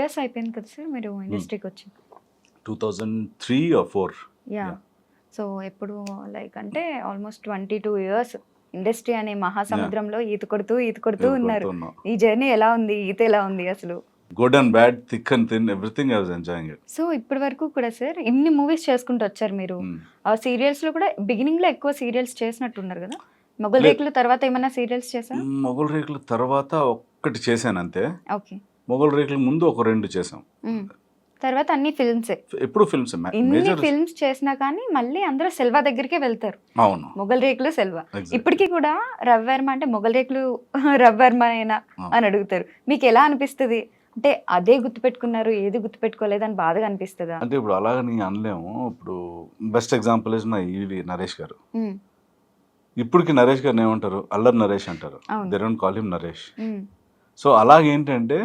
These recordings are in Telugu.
ఇయర్స్ అయిపోయింది కదా సార్ మీరు ఇండస్ట్రీకి వచ్చి? 2003 or 4. యా. సో ఎప్పుడు లైక్ అంటే ఆల్మోస్ట్ 22 ఇయర్స్ ఇండస్ట్రీ అనే మహాసముద్రంలో ఈత కొడుతూ ఉన్నారు. ఈ జర్నీ ఎలా ఉంది? ఈత ఎలా ఉంది అసలు? Good and bad, thick and thin, everything I was enjoying it. So ఇప్పటి వరకు కూడా సార్ ఇన్ని మూవీస్ చేసుకుంటూ వచ్చారు మీరు. ఆ సీరియల్స్ లో కూడా బిగినింగ్ లో ఎక్కువ సీరియల్స్ చేసినట్టున్నారు కదా? మొగల్ రేకుల తర్వాత ఏమైనా సీరియల్స్ చేశారా? మొగల్ రేకుల తర్వాత ఒక్కటి చేశాను అంతే. ఓకే. మొగల్ రేకుల ముందు ఒక 2 చేసాం. తర్వాత అన్ని ఫిల్మ్స్. ఎప్పుడు ఫిల్మ్స్. ఇన్ని ఫిల్మ్స్ చేసినా కానీ మళ్ళీ అందరూ సెల్వా దగ్గరికే వెళ్తారు. అవును, మొగల్ రేకులు సెల్వా. ఇప్పటికీ కూడా రవివర్మ అంటే మొగల్ రేకులు రవివర్మనేనా అని అడుగుతారు. మీకు ఎలా అనిపిస్తుంది? అంటే అదే గుర్తుపెట్టుకున్నారు, ఏది గుర్తుపెట్టుకోలేదని బాధగా అనిపిస్తుందా? అంటే ఇప్పుడు అలాగని అనలేము. ఇప్పుడు best example is my E V Naresh garu. ఇప్పటికి నరేష్ గారిని ఏమంటారు? అల్లరి నరేష్ అంటారు. They don't call him Naresh. So అలాగేంటంటే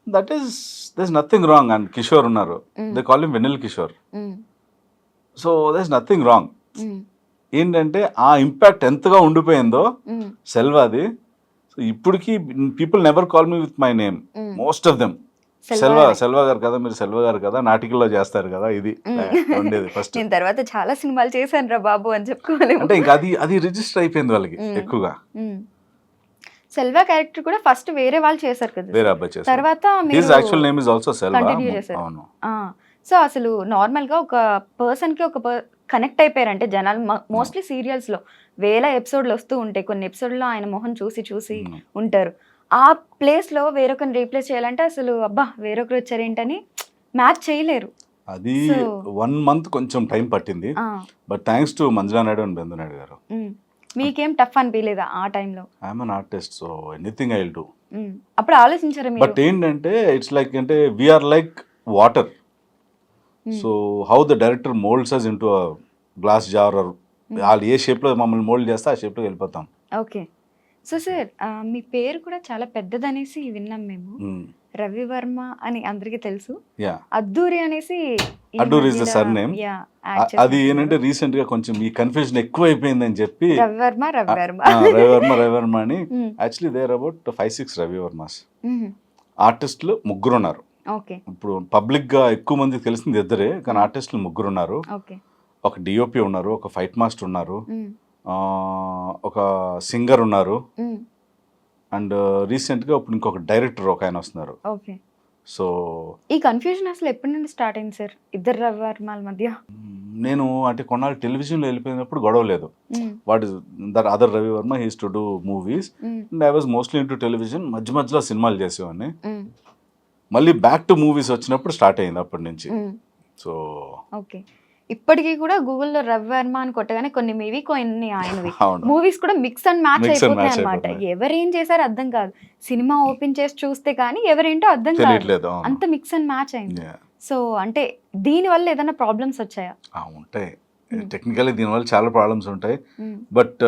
that is nothing wrong. And Kishore ఉన్నారు, they call him Vennela Kishore. So that is nothing wrong. ఏంటంటే ఆ ఇంపాక్ట్ ఎంతగా ఉండిపోయిందో సెల్వాది. సో ఇప్పటికి people never call me with my name, most of them. Selva garu కదా, మీరు సెల్వా గారు కదా, నాటికల్లో చేస్తారు కదా, ఇది ఉండేది ఫస్ట్. నేను తర్వాత చాలా సినిమాలు చేశాను రా బాబు అని చెప్పుకోవాలి. అంటే ఇంకా అది రిజిస్టర్ అయిపోయింది వాళ్ళకి ఎక్కువగా. సెల్వా క్యారెక్టర్ కూడా ఫస్ట్ వేరే వాళ్ళు చేశారు కదా, వేరే అబ్బాయి చేశారు. తర్వాత his actual name is also Selva. అవును. సో అసలు నార్మల్ గా ఒక పర్సన్ కి ఒక కనెక్ట్ అయిపోయారంటే జనాలు మోస్ట్లీ సీరియల్స్ లో వేల ఎపిసోడ్లు వస్తూ ఉంటాయి. కొన్ని ఎపిసోడ్లో ఆయన మొహం చూసి ఉంటారు. ఆ ప్లేస్ లో వేరొకరిని రీప్లేస్ చేయాలంటే అసలు అబ్బా వేరొకరు వచ్చారేంటని మ్యాచ్ చేయలేరు. అది 1 month కొంచెం టైం పట్టింది. But thanks to Manjula Naidu and Bendu Naidu garu. మీకేం టఫ్ అనిపించలేదా ఆ టైంలో? I'm an artist, so anything I will do. అప్పుడు ఆలోచించారా మీరు? బట్ ఏంటంటే ఇట్స్ లైక్ అంటే we're like water. So how the director moulds us into a glass jar, వాళ్ళు ఏ షేప్ లో మమ్మల్ని మోల్డ్ చేస్తే ఆ షేప్ లో వెళ్ళిపోతాం. ఓకే. సో సార్ మీ పేరు కూడా చాలా పెద్దదనేసి విన్నాం మేము. రవివర్మ అని అందరికి తెలుసు. అద్దూరి అనేసి, అద్దూరి ఇస్ ద సర్నేమ్. అది ఏంటంటే రీసెంట్ గా కొంచెం ఈ కన్ఫ్యూజన్ ఎక్కువ అయిపోయింది అని చెప్పి రవివర్మ అని. Actually there about 5-6 Ravi Varmas. ఆర్టిస్టులు 3 ఉన్నారు. ఇప్పుడు పబ్లిక్ గా ఎక్కువ మందికి తెలిసింది 2, కానీ ఆర్టిస్టులు 3 ఉన్నారు. ఒక డిఓపి ఉన్నారు, ఒక ఫైట్ మాస్టర్ ఉన్నారు, ఒక సింగర్ ఉన్నారు, అండ్ రీసెంట్ గా ఇప్పుడు ఇంకొక డైరెక్టర్ ఒక ఆయన వస్తున్నారు. సో ఈ కన్ఫ్యూజన్ అసలు ఎప్పటి నుండి స్టార్ట్ అయింది సార్ ఇద్దరు రవివర్మల మధ్య? నేను అంటే కొన్నాళ్ళు టెలివిజన్ లో వెళ్ళిపోయినప్పుడు గొడవ లేదు. What is that other Ravi Varma, he's to do movies and I was mostly into television. మధ్యలో సినిమాలు చేసేవాడిని. మళ్ళీ బ్యాక్ టు మూవీస్ వచ్చినప్పుడు స్టార్ట్ అయింది అప్పటి నుంచి. So okay. ఇప్పటికీ కూడా గూగుల్లో రవివర్మ అని కొట్టగానే కొన్ని మీవి కొన్ని ఆయనవి మూవీస్ కూడా మిక్స్ అండ్ మ్యాచ్ అయిపోతాయి అనమాట. ఎవరేం చేశారు అర్థం కాదు. సినిమా ఓపెన్ చేసి చూస్తే కానీ ఎవరేంటో అర్థం కాదు, అంత మిక్స్ అండ్ మ్యాచ్ అయింది. సో అంటే దీని వల్ల ఏదైనా ప్రాబ్లమ్స్ వచ్చాయా? ఉంటాయి, టెక్నికల్లీ దీనివల్ల చాలా ప్రాబ్లమ్స్ ఉంటాయి. But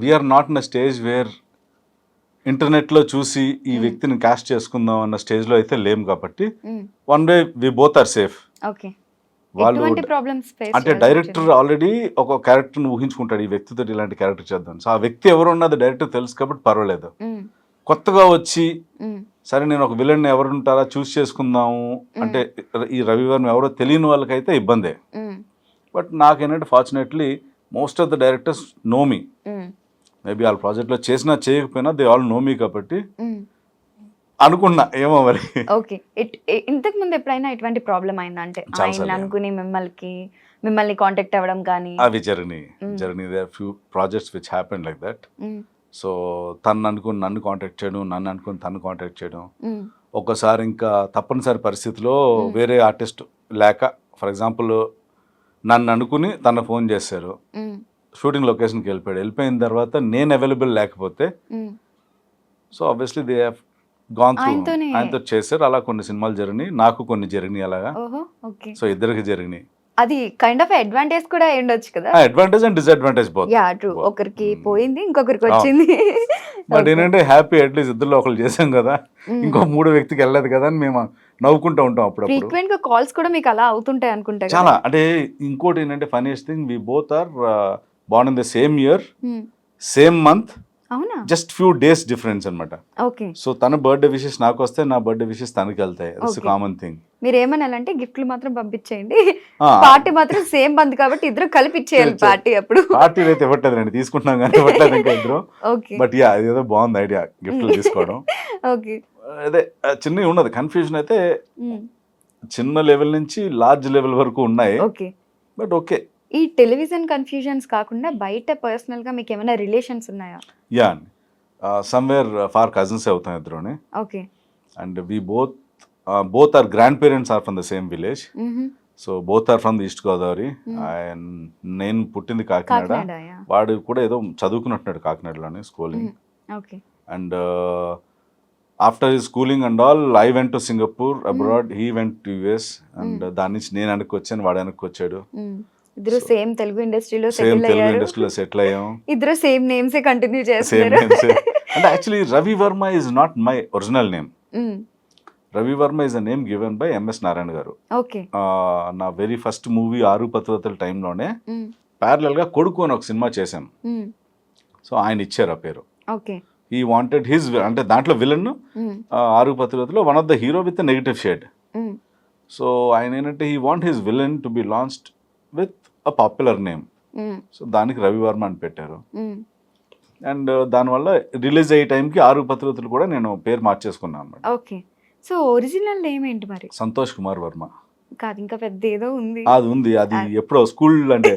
we're not in a stage where internet లో చూసి ఈ వ్యక్తిని కాస్ట్ చేసుకుందాం అన్న స్టేజ్ లో అయితే లేము. కాబట్టి one day we both are safe. వాళ్ళు అంటే డైరెక్టర్ ఆల్రెడీ ఒక క్యారెక్టర్ని ఊహించుకుంటాడు, ఈ వ్యక్తితో ఇలాంటి క్యారెక్టర్ చేద్దాం. సో ఆ వ్యక్తి ఎవరు ఉన్నది డైరెక్టర్ తెలుసు కాబట్టి పర్వాలేదు. కొత్తగా వచ్చి సరే నేను ఒక విలన్ ఎవరు ఉంటారా చూస్ చేసుకుందాము అంటే ఈ రవివర్మ ఎవరో తెలియని వాళ్ళకైతే ఇబ్బందే. బట్ నాకేంటంటే fortunately most of the directors know me. Maybe వాళ్ళ ప్రాజెక్ట్లో చేసినా చేయకపోయినా దే ఆల్ నో మీ కాబట్టి అనుకున్నా ఏమో మరి. ఓకే. ఇంతకు ముందు ఎప్పుడైనా ఇటువంటి ప్రాబ్లం అయిందా? అంటే ఆయన అనుకుని మిమ్మల్ని కాంటాక్ట్ అవ్వడం కానీ? అవి జరిగినాయి. There few projects which happen like that. So తను అనుకుని నన్ను కాంటాక్ట్ చేయడం, నన్ను అనుకుని తను కాంటాక్ట్ చేయడం. ఒక్కసారి ఇంకా తప్పనిసరి పరిస్థితిలో వేరే ఆర్టిస్ట్ లేక, ఫర్ ఎగ్జాంపుల్ నన్ను అనుకుని తన ఫోన్ చేశారు, షూటింగ్ లొకేషన్కి వెళ్ళిపోయిన తర్వాత నేను అవైలబుల్ లేకపోతే so obviously they have gone through, ఆయనతో చేశారు. అలా కొన్ని సినిమాలు జరిగినాయి, నాకు కొన్ని జరిగినాయి అలాగా. సో ఇద్దరికి జరిగినాయి. అది కైండ్ ఆఫ్ అడ్వాంటేజ్ కూడా ఉండొచ్చు కదా? Advantage and disadvantage both. Yeah true. ఒకరికి పోయింది, ఇంకొకరికి వచ్చింది. బట్ ఏంటంటే హ్యాపీ అట్లీస్ట్ ఇద్దరు ఒకరు చేసాం కదా, ఇంకో 3 వ్యక్తికి వెళ్ళలేదు కదా అని మేము నవ్వుకుంటూ ఉంటాం. అప్పుడు ఫ్రీక్వెంట్ గా కాల్స్ కూడా మీకు అలా అవుతుంటాయి అనుకుంటా చాలా. అంటే ఇంకోటి ఏంటంటే funniest thing, we both are born in the same year, same month, అవునా? జస్ట్ ఫ్యూ డేస్ డిఫరెన్స్ అనమాట. ఓకే. సో తన బర్త్డే విషెస్ నాకు వస్తే, నా బర్త్డే విషెస్ తనకి వెళ్తాయి. That's Okay. Common thing. మీరు ఏమనాలంటే గిఫ్ట్లు మాత్రం పంపించేయండి, పార్టీ మాత్రం సేమ్ బంద్ కాబట్టి ఇద్దరు కలిపి ఇచ్చేయాలి పార్టీ అప్పుడు. పార్టీలు అయితే ఇవ్వట్లేదు అండి, తీసుకుంటున్నాం కానీ ఇవ్వట్లేదు ఇంకా ఇద్దరు. ఓకే. బట్ యా, అదేదో బాగుంది ఐడియా గిఫ్ట్లు తీసుకోవడం. ఓకే. అదే చిన్నవి ఉన్నది, కన్ఫ్యూజన్ అయితే చిన్న లెవెల్ నుంచి లార్జ్ లెవెల్ వరకు ఉన్నాయి. ఓకే. But okay. ఈ టెలివిజన్ కన్ఫ్యూజన్స్ కాకుండా బయట పర్సనల్ గా మీకు ఏమైనా రిలేషన్స్ ఉన్నాయా? యా, సమ్వేర్ ఫార్ కజిన్స్ అవుతాం ఇద్దరుని. Okay. And we both are grandparents are from the same village. So both are from the East Godavari. And నేను పుట్టింది కాకినాడ, వాడు కూడా ఏదో చదువుకున్నట్టున్నాడు కాకినాడలోనే schooling. Okay. And after his schooling and all I went to Singapore abroad, he went to US. And దాని నుంచి నేను వెనక్కి వచ్చాను, వాడు వెనక్కి వచ్చాడు. ఇద్దరు సేమ్ తెలుగు ఇండస్ట్రీలో సెటిల్ అయ్యాం. ఇద్దరు సేమ్ నేమ్స్ కంటిన్యూ సేమ్ చేస్తారు. నేమ్స్. అంటే actually Ravi Varma is not my original name. Ravi Varma is a name given by MS Narayana గారు. ఓకే. నా వెరీ ఫస్ట్ మూవీ ఆరు పతివ్రతల టైంలోనే ప్యారలల్ గా కొడుకు అని ఒక సినిమా చేశాను. సో ఆయన ఇచ్చారు ఆ పేరు. ఓకే. హీ వాంటెడ్ హిజ్, అంటే దాంట్లో విలన్ ఆరు పతివ్రతలో one of the hero with negative shade. So ఆయన ఏంటంటే he want his villain to be launched with a popular name. So దానికి రవి వర్మ అని పెట్టారు. అండ్ దానివల్ల రిలీజ్ అయ్యే టైంకి ఆరు పతివ్రతలు కూడా నేను పేరు మార్చేసుకున్నాను అన్నమాట. ఓకే. సో ఒరిజినల్ నేమ్ ఏంటి మరి? సంతోష్ కుమార్ వర్మ కాదు, ఇంకా పెద్ద ఏదో ఉంది. అది ఉంది, అది ఎప్పుడో స్కూల్ అంటే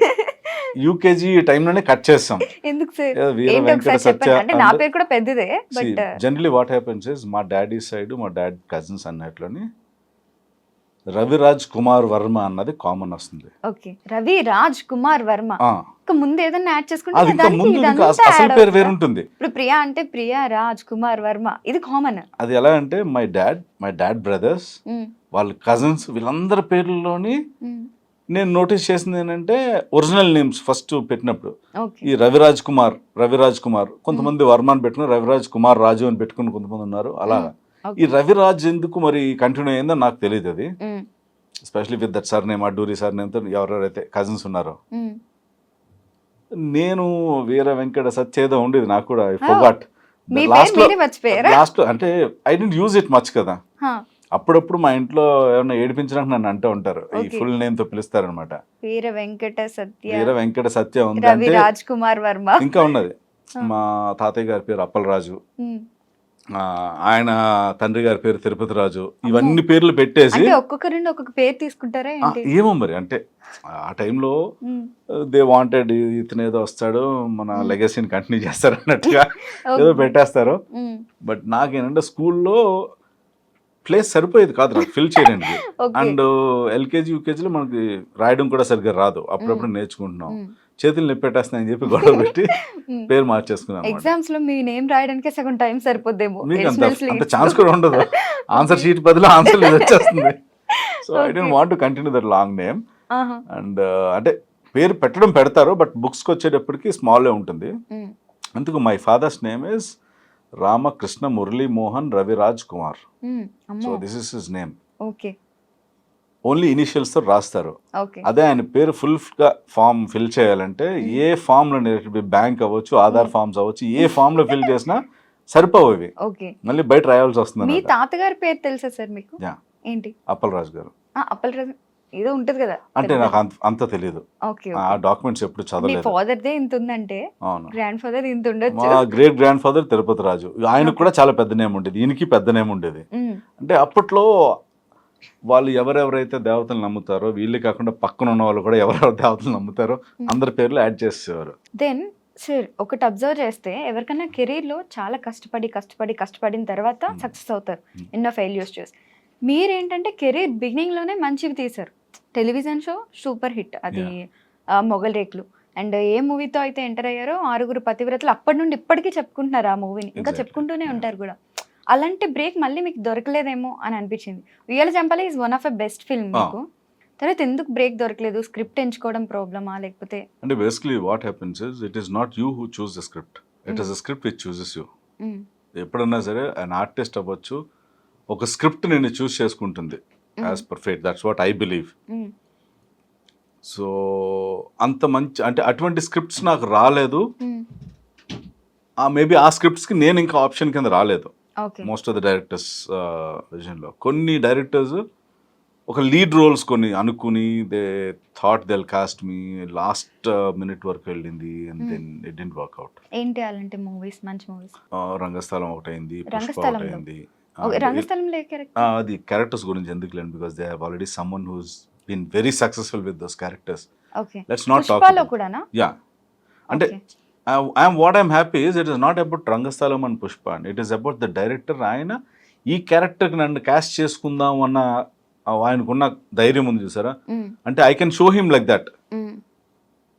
యూకేజీ టైంలోనే కట్ చేస్తాం. ఎందుకు సార్? వీర ఏంటి వెంకట ఒకసారి సత్య. చెప్పండి. అంటే నా పేరు కూడా పెద్దదే, but generally what happens is మా డాడీ సైడ్, మా డాడ్ కజిన్స్ అన్నట్లోని రవిరాజ్ కుమార్ వర్మ అన్నది కామన్ వస్తుంది. ఓకే. రవి రాజ్ కుమార్ వర్మ. ఇంకా ముందు ఏదైనా యాడ్ అది చేసుకుంటే ఇంకా దానికి ముందు ఇంకా ఇదంతా అసలు యాడ్ పేరు అవుతుందా? వేరుంటుంది. ఇప్పుడు ప్రియా అంటే ప్రియా రాజ్ కుమార్ వర్మ, ఇది కామన్. అది ఎలా అంటే మై డాడ్ బ్రదర్స్ వాళ్ళ కజిన్స్ వీళ్ళందరి పేర్లలోని నేను నోటీస్ చేసింది ఏంటంటే ఒరిజినల్ నేమ్స్ ఫస్ట్ పెట్టినప్పుడు ఓకే. ఈ రవిరాజ్ కుమార్ కొంతమంది వర్మ అని పెట్టుకుని రవిరాజ్ కుమార్ రాజు అని పెట్టుకుని కొంతమంది ఉన్నారు. అలా ఈ రవిరాజ్ ఎందుకు మరి కంటిన్యూ అయిందో నాకు తెలియదు. అది especially with that surname, Adduri సర్ నేమ్తో ఎవరెవరైతే కజిన్స్ ఉన్నారో. నేను వీర వెంకట సత్య ఏదో ఉండేది నాకు కూడా, ఐ ఫర్గాట్. మీ పేరు మీరే మర్చిపోయారా? లాస్ట్ అంటే I don't use it much కదా. అప్పుడప్పుడు మా ఇంట్లో ఏమన్నా ఏడిపించడానికి నన్ను అంటూ ఉంటారు, ఈ ఫుల్ నేమ్ తో పిలుస్తారనమాట. వీర వెంకట సత్య ఉంది, రవి రాజ్ కుమార్ వర్మ ఇంకా ఉన్నది. మా తాతయ్య గారి పేరు అప్పలరాజు, ఆయన తండ్రి గారి పేరు తిరుపతి రాజు. ఇవన్నీ పేర్లు పెట్టేసి ఒక్కొక్కరు ఒక్కొక్క పేరు తీసుకుంటారా? ఏమో మరి, అంటే ఆ టైంలో దే వాంటెడ్ ఇతను ఏదో వస్తాడు మన లెగసీని కంటిన్యూ చేస్తారు అన్నట్టుగా ఏదో పెట్టేస్తారు. బట్ నాకేంటంటే స్కూల్లో ప్లేస్ సరిపోయేది కాదు నాకు ఫిల్ చేయడానికి. అండ్ ఎల్కేజీ యూకేజీలో మనకి రాయడం కూడా సరిగ్గా రాదు, అప్పుడప్పుడు నేర్చుకుంటున్నాం. చేతులు నిప్పెట్టేస్తున్నాయని చెప్పి గొడవ పెట్టి పేరు మార్చేసుకున్నాను. ఎగ్జామ్స్ లో మీ నేమ్ రాయడానికి సగం టైం సరిపోద్దేమో. మీకు అంత ఛాన్స్ కూడా ఉండదు, ఆన్సర్ షీట్ బదులు ఆన్సర్ వచ్చేస్తుంది. So I don't want to continue that long name. And అంటే పేరు పెట్టడం పెడతారు, బట్ బుక్స్కి వచ్చేటప్పటికి స్మాల్ ఉంటుంది. అందుకు my father's name is Ramakrishna Murali Mohan Raviraj Kumar. So this is his name. Okay. Only initials తో రాస్తారు. అదే ఆయన పేరు ఫుల్ గా ఫామ్ ఫిల్ చేయాలంటే ఏ ఫామ్ లో, బ్యాంక్ అవ్వచ్చు, ఆధార్ ఫామ్స్ అవ్వచ్చు, ఏ ఫామ్ లో ఫిల్ చేసినా సరిపోవు ఇవి, మళ్ళీ బయట రాయాల్సి వస్తుంది. మీ తాతగారి పేరు తెలుసా సార్ మీకు? ఏంటి? అప్పలరాజు గారు. అప్పలరాజు ఏదో ఉంటది కదా, అంటే నాకు అంత తెలియదు, ఆ డాక్యుమెంట్స్ ఎప్పుడు చదవలేదు. ఫాదర్ దే ఇంత ఉందంటే గ్రాండ్ ఫాదర్ ఇంత ఉండొచ్చు. మా గ్రేట్ గ్రాండ్ ఫాదర్ తిరుపతి రాజు, ఆయనకు కూడా చాలా పెద్ద నేమ్ ఉండేది, ఈయనకి పెద్ద నేమ్ ఉండేది. అంటే అప్పట్లో వాళ్ళు ఎవరెవరైతే దేవతలు నమ్ముతారో, వీళ్ళు కాకుండా పక్కన ఉన్న వాళ్ళు కూడా ఎవరెవరు దేవతలు నమ్ముతారో అందరి పేర్లు యాడ్ చేసేవారు. దెన్ సార్ ఒకటి అబ్జర్వ్ చేస్తే ఎవరికైనా కెరీర్ లో చాలా కష్టపడిన తర్వాత సక్సెస్ అవుతారు, ఎన్నో ఫెయిల్యూర్స్ చూసి. మీరేంటంటే కెరీర్ బిగినింగ్ లోనే మంచివి తీశారు. టెలివిజన్ షో సూపర్ హిట్, అది మొగల్ రేకులు. అండ్ ఏ మూవీతో అయితే ఎంటర్ అయ్యారో ఆరుగురు పతివ్రతలు, అప్పటి నుండి ఇప్పటికీ చెప్పుకుంటున్నారు ఆ మూవీని, ఇంకా చెప్పుకుంటూనే ఉంటారు కూడా. అలాంటి బ్రేక్ మళ్ళీ మీకు దొరకలేదేమో అని అనిపించింది. Uyyala Jampala is one of a best film మీకు. తర్వాత ఎందుకు బ్రేక్ దొరకలేదు? స్క్రిప్ట్ ఎంచుకోవడం ప్రాబ్లమా లేకపోతే? అంటే basically what happens is it is not you who choose the script, it is the script which chooses you. ఎప్పుడన్నా సరే an ఆర్టిస్ట్ అవ్వచ్చు, ఒక స్క్రిప్ట్ నేను చూస్ చేసుకుంటుంది as per fate, that's what I believe. So అంత మంచి అంటే అటువంటి స్క్రిప్ట్స్ నాకు రాలేదు. మేబీ ఆ స్క్రిప్ట్స్కి నేను ఇంకా ఆప్షన్ కింద రాలేదు okay most of the directors విజన్లో. కొన్ని డైరెక్టర్స్ ఒక లీడ్ రోల్స్ కొన్ని అనుకుని they thought they'll cast me, last minute వరకు వెళ్ళింది and then it didn't work out. ఏంటి అలాంటి మూవీస్, మంచి మూవీస్? రంగస్థలం ఒకటైంది, పుష్ప రంగస్థలంలో? ఒకటైంది. రంగస్థలంలో ఏ క్యారెక్టర్? అది క్యారెక్టర్స్ గురించి ఎందుకు లేండి, because they have already someone who's been very successful with those characters. Okay. Let's not talk. పుష్పలో కూడానా? యా, అంటే I'm happy is it is not about Rangasthalam and Pushpa and it is about the director. ఆయన ఈ క్యారెక్టర్కి నన్ను క్యాస్ట్ చేసుకుందాం అన్న ఆయనకున్న ధైర్యం ఉంది చూసారా, అంటే I can show him like that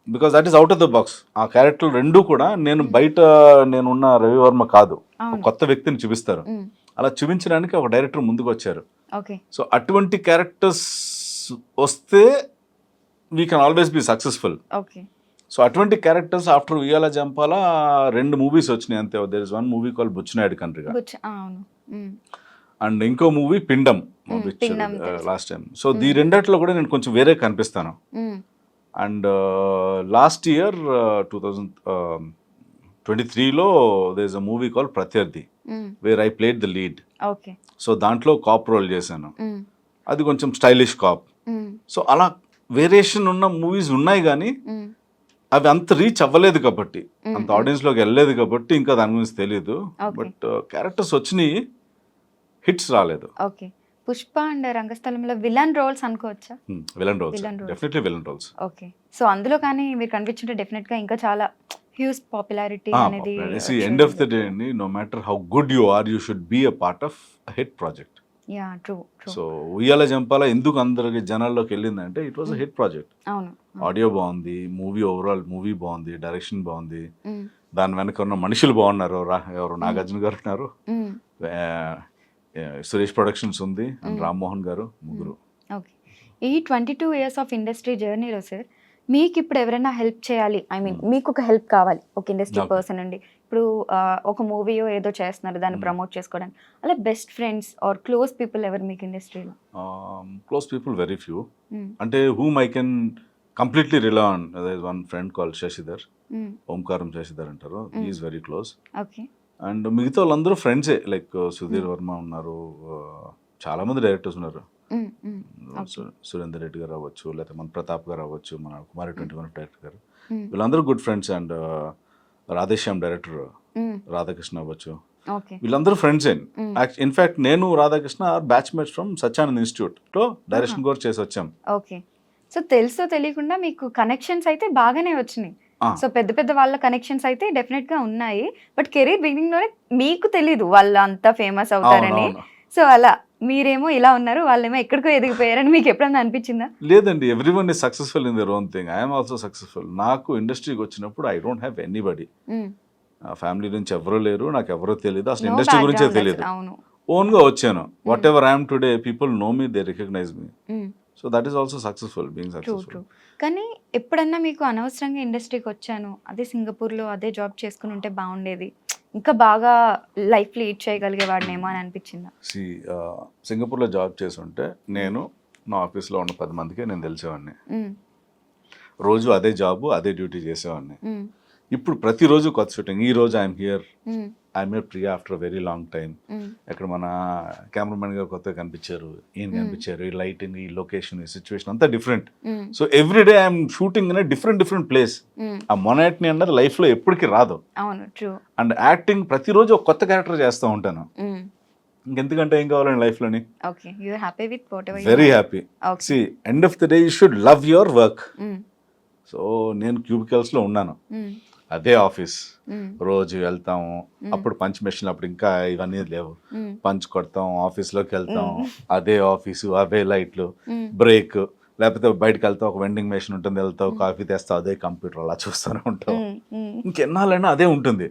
because that is out of the box. ఆ క్యారెక్టర్ రెండు కూడా నేను బయట నేనున్న రవివర్మ కాదు, ఒక కొత్త వ్యక్తిని చూపిస్తారు. అలా చూపించడానికి ఒక డైరెక్టర్ ముందుకు వచ్చారు. ఓకే. సో అటువంటి క్యారెక్టర్స్ వస్తే we can always be successful. Okay. So అటువంటి characters after Uyyala Jampala 2 movies వచ్చినాయి అంతే. There is one movie call Buchinaidu Kandriga, అవును. అండ్ ఇంకో మూవీ పిండం పిండం లాస్ట్ టైం. సో ఈ రెండిట్లో కూడా నేను కొంచెం వేరే కనిపిస్తాను. అండ్ లాస్ట్ ఇయర్ 2023లో there is a movie call Prathyardhi where I played the lead. Okay. So దాంట్లో కాప్ రోల్ చేశాను, అది కొంచెం స్టైలిష్ కాప్. సో అలా వేరియేషన్ ఉన్న మూవీస్ ఉన్నాయి కానీ అవి అంత రీచ్ అవ్వలేదు కాబట్టి, అంత ఆడియన్స్లోకి వెళ్ళలేదు కాబట్టి ఇంకా దాని గురించి తెలియదు. బట్ క్యారెక్టర్స్ వచ్చినాయి, హిట్స్ రాలేదు. ఓకే. పుష్ప అండ్ రంగస్థలంలో విలన్ రోల్స్ అనుకోవచ్చా? Villain roles, definitely villain roles. Okay. So అందులో కానీ మీరు కనిపించుంటే డెఫినెట్గా ఇంకా చాలా హ్యూజ్ పాపులారిటీ అనేది. ఎండ్ ఆఫ్ ద డే అండి, no matter how good you are, you should be a part of hit project. Yeah, true. So Uyyala Jampala ఎందుకు అందరికి జనాల్లోకి వెళ్ళిందంటే it was a hit project. అవును. ఆడియో బాగుంది, మూవీ ఓవరాల్ మూవీ బాగుంది, డైరెక్షన్ బాగుంది, దాని వెనక ఉన్న మనుషులు బాగున్నారు. ఎవరు నాగార్జున గారు ఉన్నారు, సురేష్ ప్రొడక్షన్స్ ఉంది, అండ్ రామ్మోహన్ గారు, ముగ్గురు. ఓకే. ఈ 22 years ఆఫ్ ఇండస్ట్రీ జర్నీలో సార్ మీకు ఇప్పుడు ఎవరైనా హెల్ప్ చేయాలి, ఐ మీన్ మీకు ఒక హెల్ప్ కావాలి ఒక ఇండస్ట్రీ పర్సన్ అండి, ఇప్పుడు ఒక మూవీయో ఏదో చేస్తున్నారు దాన్ని ప్రమోట్ చేసుకోవడానికి, అలా best friends or close people ఎవరు మీకు ఇండస్ట్రీలో? క్లోజ్ పీపుల్ వెరీ ఫ్యూ, అంటే whom I can completely rely on. There is one friend call Shashidhar, Omkaram Shashidhar అంటారు, he is very close. Okay. And మిగతా వాళ్ళందరూ ఫ్రెండ్సే, లైక్ సుధీర్ వర్మ ఉన్నారు, చాలా మంది డైరెక్టర్స్ ఉన్నారు, సురేందర్ రెడ్డి గారు అవ్వచ్చు, లేకపోతే మన ప్రతాప్ గారు అవ్వచ్చు, మన కుమారి 21 డైరెక్టర్ గారు, వీళ్ళందరూ good friends. And Radhe Shyam director Radhakrishna అవ్వచ్చు, వీళ్ళందరూ ఫ్రెండ్స్. ఇన్ఫాక్ట్ నేను Radhakrishna are batchmates from Satyanand ఇన్స్టిట్యూట్లో డైరెక్షన్ కోర్స్ చేసి వచ్చాం. ఓకే. సో తెలుసో తెలియకుండా మీకు కనెక్షన్స్ అయితే బాగానే వచ్చినాయి. సో పెద్ద పెద్ద వాళ్ళ కనెక్షన్స్ అయితే డెఫినెట్ గా ఉన్నాయి, బట్ కెరీర్ బిగినింగ్ లోనే మీకు తెలీదు వాళ్ళు అంతా ఫేమస్ అవుతారని. సో అలా మీరేమో ఇలా ఉన్నారు, వాళ్ళేమో ఎక్కడికో ఎదిగిపోయారని మీకు ఎప్పుడన్నా అనిపించిందా? లేదండి, everyone is successful in their own thing. I'm also successful. నాకు ఇండస్ట్రీకి వచ్చినప్పుడు I don't have anybody, family నుంచి ఎవరూ లేరు, నాకు ఎవరో తెలియదు, అసలు ఇండస్ట్రీ గురించే తెలియదు. ఓన్ గా వచ్చాను. Whatever I'm today, people know me, they recognise me. So that is also successful, being successful. కానీ ఎప్పుడన్నా మీకు అనవసరంగా ఇండస్ట్రీకి వచ్చాను, అదే సింగపూర్లో అదే జాబ్ చేసుకుని ఉంటే బాగుండేది, ఇంకా బాగా లైఫ్ లీడ్ చేయగలిగేవాడినేమో అని అనిపించిందా? సింగపూర్లో జాబ్ చేసి ఉంటే నేను నా ఆఫీస్లో ఉన్న 10 మందికే నేను తెలిసేవాడిని, రోజు అదే జాబ్ అదే డ్యూటీ చేసేవాడిని. ఇప్పుడు ప్రతిరోజు కొత్త షూటింగ్. ఈ రోజు I'm here Priya after very long time. ఇక్కడ మన కెమెరామెన్ గా కొత్తగా కనిపించారు, ఈయన కనిపించారు, ఈ లైటింగ్, ఈ లొకేషన్, ఈ సిచ్యువేషన్ అంతా different. So every day I'm shooting in different place. ఆ మొనాటనీ అన్నది లైఫ్ లో ఎప్పటికీ రాదు. అండ్ యాక్టింగ్ ప్రతిరోజు ఒక కొత్త క్యారెక్టర్ చేస్తూ ఉంటాను. ఇంకెందుకంటే ఏం కావాలండి లైఫ్ లోని? Very happy. See end of the day you should love your work. So నేను క్యూబికల్స్ లో ఉన్నాను, అదే ఆఫీస్, రోజు వెళ్తాము. అప్పుడు పంచ్ మెషిన్ అప్పుడు ఇంకా ఇవన్నీ లేవు, పంచ్ కొడతాం, ఆఫీస్లోకి వెళ్తాం, అదే ఆఫీసు, అవే లైట్లు, బ్రేక్, లేకపోతే బయటకు వెళ్తావు, ఒక వెండింగ్ మెషిన్ ఉంటుంది, వెళ్తావు, కాఫీ తెస్తావు, అదే కంప్యూటర్, అలా చూస్తూనే ఉంటావు. ఇంకెన్నాళ్ళైనా అదే ఉంటుంది.